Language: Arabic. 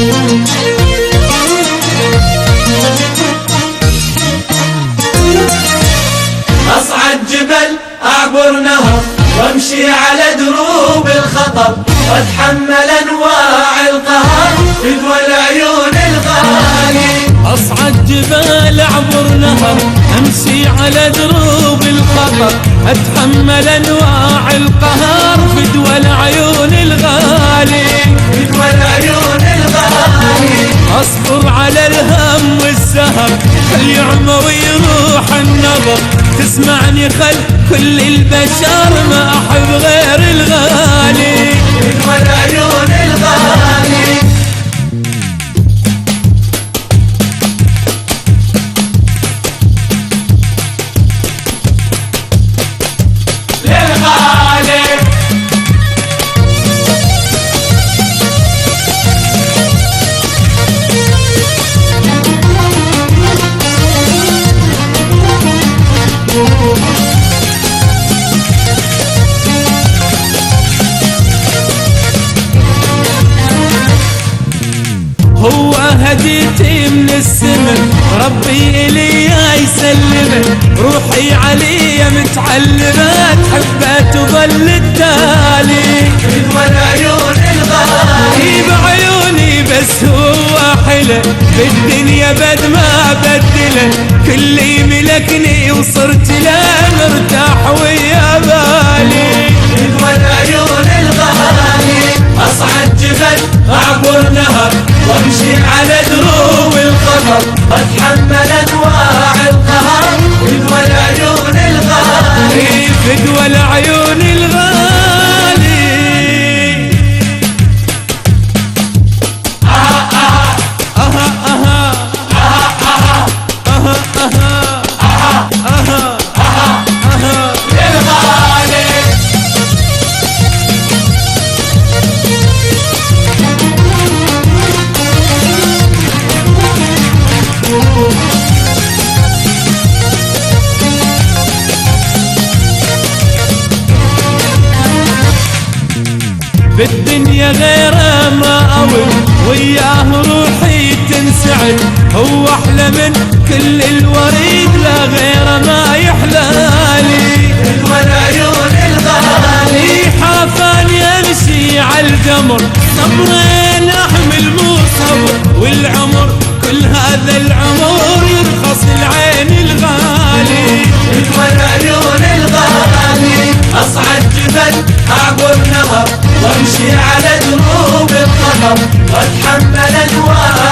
أصعد جبل أعبر نهر وامشي على دروب الخطر واتحمل أنواع القهر فدوى العيون الغالي. أصعد جبال أعبر نهر أمشي على دروب الخطر أتحمل أنواع القهر فدوى العيون الغالي. فدوى العيون الغالي. أصبر على الهم والسهر خل يعمى ويروح النظر تسمعني خل كل البشر ما أحب غير الغالي. فدوى العيون الغالي. هو هديتي من السماء ربي إلي يسلمه روحي علي متعلمة تحبه تظل التالي. فدوى العيون الغالي. بعيوني بس هو حلو بالدنيا بد ما بدله كلي ملكني وصرت له مرتاح ويا بالي. فدوى العيون الغالي. أصعد جبل أعبر نهر وامشي على دروب الخطر واتحمل أنواع القهر فدوى العيون الغالي. فدوى العيون الغالي. بالدنيا غيره ما أول وياه روحي تنسعد هو أحلى من كل الوريد لا غيره ما يحلالي. فدوى العيون الغالي. حافان يمشي عالقمر صبرين أحمل مو صبر والعمر كل هذا العمر يرخص العين الغالي. فدوى العيون الغالي. أصعد جبل أعبر نهر وامشي على دروب الخطر واتحمل أنواع